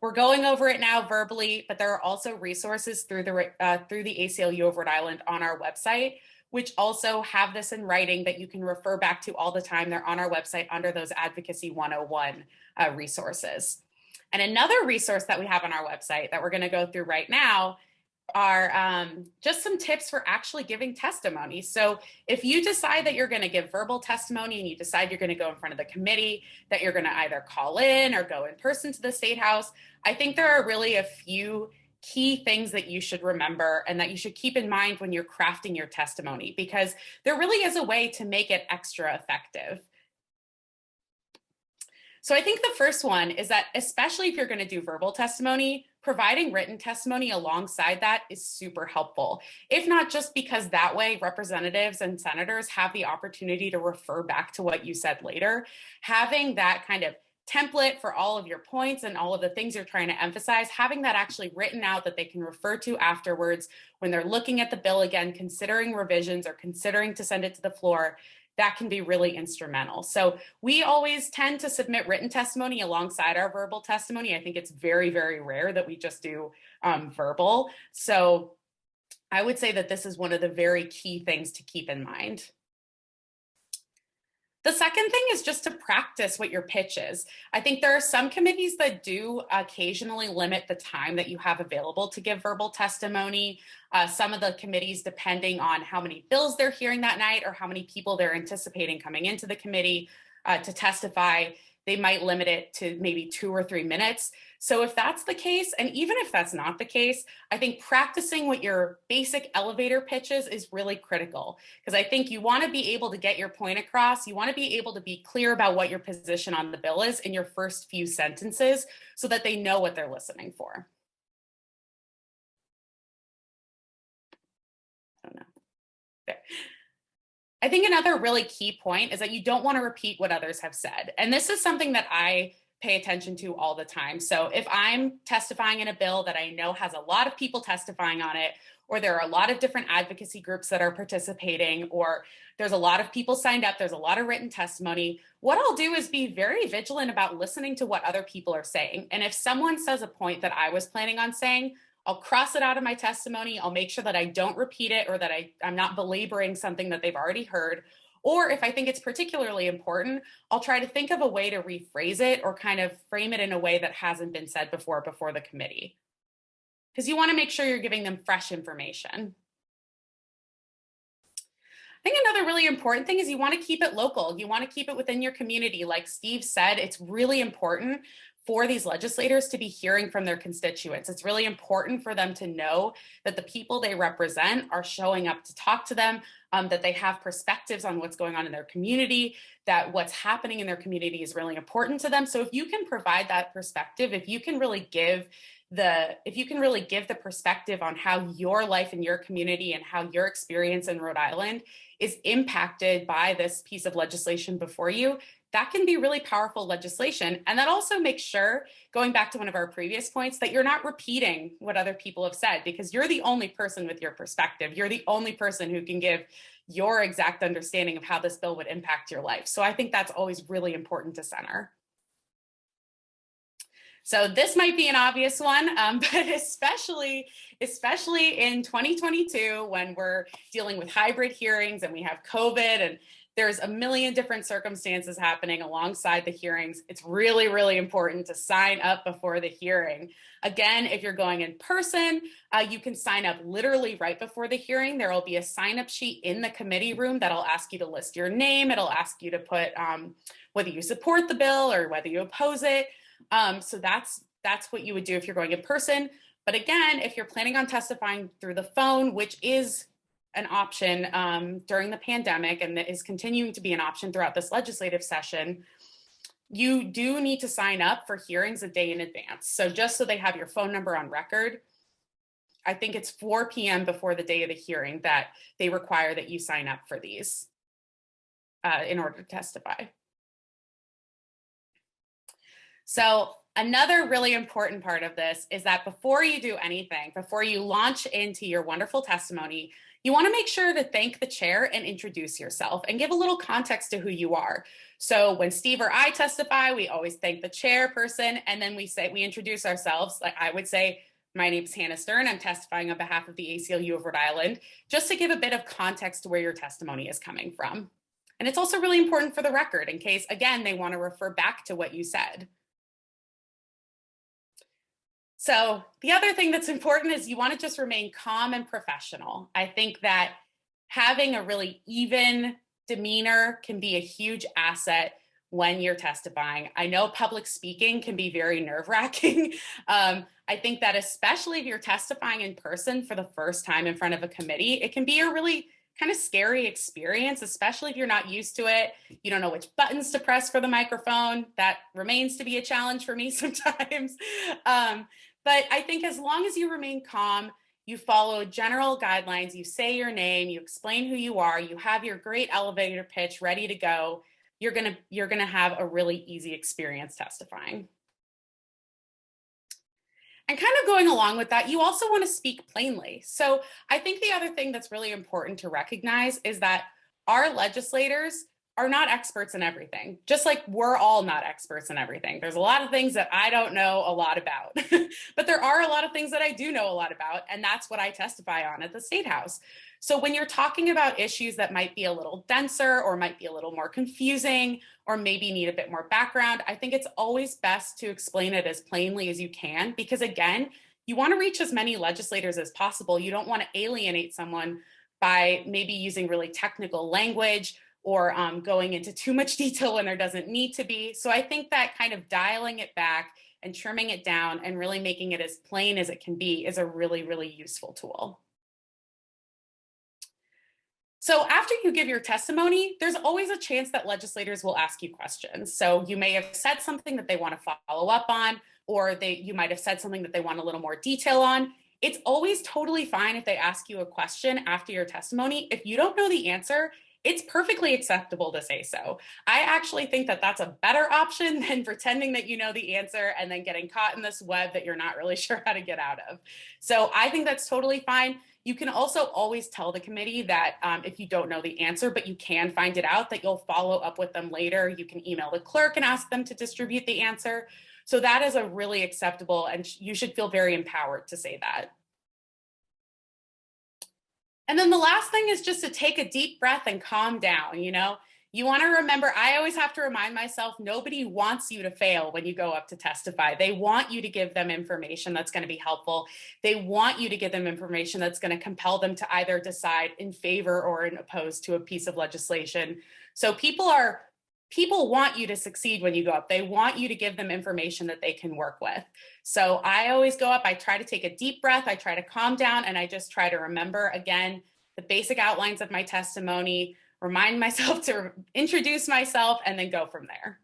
We're going over it now verbally, but there are also resources through the ACLU of Rhode Island on our website, which also have this in writing that you can refer back to all the time. They're on our website under those Advocacy 101 resources. And another resource that we have on our website that we're going to go through right now are just some tips for actually giving testimony. So if you decide that you're going to give verbal testimony and you decide you're going to go in front of the committee, that you're going to either call in or go in person to the State House, I think there are really a few key things that you should remember and that you should keep in mind when you're crafting your testimony, because there really is a way to make it extra effective. So I think the first one is that, especially if you're going to do verbal testimony, providing written testimony alongside that is super helpful. If not just because that way representatives and senators have the opportunity to refer back to what you said later, having that kind of template for all of your points and all of the things you're trying to emphasize, having that actually written out that they can refer to afterwards when they're looking at the bill again, considering revisions or considering to send it to the floor, that can be really instrumental. So we always tend to submit written testimony alongside our verbal testimony. I think it's very, very rare that we just do verbal. So I would say that this is one of the very key things to keep in mind. The second thing is just to practice what your pitch is. I think there are some committees that do occasionally limit the time that you have available to give verbal testimony. Some of the committees, depending on how many bills they're hearing that night or how many people they're anticipating coming into the committee to testify, they might limit it to maybe 2 or 3 minutes. So if that's the case, and even if that's not the case, I think practicing what your basic elevator pitch is really critical, because I think you want to be able to get your point across. You want to be able to be clear about what your position on the bill is in your first few sentences so that they know what they're listening for. I don't know. There. I think another really key point is that you don't want to repeat what others have said. And this is something that I pay attention to all the time. So if I'm testifying in a bill that I know has a lot of people testifying on it, or there are a lot of different advocacy groups that are participating, or there's a lot of people signed up, there's a lot of written testimony, what I'll do is be very vigilant about listening to what other people are saying. And if someone says a point that I was planning on saying, I'll cross it out of my testimony. I'll make sure that I don't repeat it or that I'm not belaboring something that they've already heard. Or if I think it's particularly important, I'll try to think of a way to rephrase it or kind of frame it in a way that hasn't been said before the committee. Because you want to make sure you're giving them fresh information. I think another really important thing is you want to keep it local. You want to keep it within your community. Like Steve said, it's really important for these legislators to be hearing from their constituents. It's really important for them to know that the people they represent are showing up to talk to them, that they have perspectives on what's going on in their community, that what's happening in their community is really important to them. So if you can provide that perspective, if you can really give the perspective on how your life in your community and how your experience in Rhode Island is impacted by this piece of legislation before you, that can be really powerful legislation. And that also makes sure, going back to one of our previous points, that you're not repeating what other people have said, because you're the only person with your perspective. You're the only person who can give your exact understanding of how this bill would impact your life. So I think that's always really important to center. So this might be an obvious one, but especially in 2022, when we're dealing with hybrid hearings and we have COVID and there's a million different circumstances happening alongside the hearings, it's really, really important to sign up before the hearing. Again, if you're going in person, you can sign up literally right before the hearing. There will be a sign-up sheet in the committee room that'll ask you to list your name. It'll ask you to put whether you support the bill or whether you oppose it. So that's what you would do if you're going in person. But again, if you're planning on testifying through the phone, which is an option during the pandemic and is continuing to be an option throughout this legislative session, you do need to sign up for hearings a day in advance. So just so they have your phone number on record, I think it's 4 p.m. before the day of the hearing that they require that you sign up for these in order to testify. So another really important part of this is that before you do anything, before you launch into your wonderful testimony, you want to make sure to thank the chair and introduce yourself and give a little context to who you are. So when Steve or I testify, we always thank the chairperson, and then we introduce ourselves. Like I would say, my name is Hannah Stern. I'm testifying on behalf of the ACLU of Rhode Island, just to give a bit of context to where your testimony is coming from. And it's also really important for the record in case, again, they want to refer back to what you said. So the other thing that's important is you want to just remain calm and professional. I think that having a really even demeanor can be a huge asset when you're testifying. I know public speaking can be very nerve-wracking. I think that especially if you're testifying in person for the first time in front of a committee, it can be a really kind of scary experience, especially if you're not used to it. You don't know which buttons to press for the microphone. That remains to be a challenge for me sometimes. But I think as long as you remain calm, you follow general guidelines, you say your name, you explain who you are, you have your great elevator pitch ready to go, you're gonna have a really easy experience testifying. And kind of going along with that, you also want to speak plainly. So I think the other thing that's really important to recognize is that our legislators are not experts in everything, just like we're all not experts in everything. There's a lot of things that I don't know a lot about, but there are a lot of things that I do know a lot about, and that's what I testify on at the State House. So when you're talking about issues that might be a little denser or might be a little more confusing or maybe need a bit more background, I think it's always best to explain it as plainly as you can, because again, you want to reach as many legislators as possible. You don't want to alienate someone by maybe using really technical language or going into too much detail when there doesn't need to be. So I think that kind of dialing it back and trimming it down and really making it as plain as it can be is a really, really useful tool. So after you give your testimony, there's always a chance that legislators will ask you questions. So you may have said something that they want to follow up on, or you might have said something that they want a little more detail on. It's always totally fine if they ask you a question after your testimony. If you don't know the answer, it's perfectly acceptable to say so. I actually think that that's a better option than pretending that you know the answer and then getting caught in this web that you're not really sure how to get out of. So I think that's totally fine. You can also always tell the committee that if you don't know the answer, but you can find it out, that you'll follow up with them later. You can email the clerk and ask them to distribute the answer. So that is a really acceptable, and you should feel very empowered to say that. And then the last thing is just to take a deep breath and calm down. You want to remember, I always have to remind myself, nobody wants you to fail when you go up to testify. They want you to give them information that's going to be helpful. They want you to give them information that's going to compel them to either decide in favor or in opposed to a piece of legislation. So people want you to succeed when you go up. They want you to give them information that they can work with. So I always go up, I try to take a deep breath, I try to calm down, and I just try to remember, again, the basic outlines of my testimony, remind myself to introduce myself, and then go from there.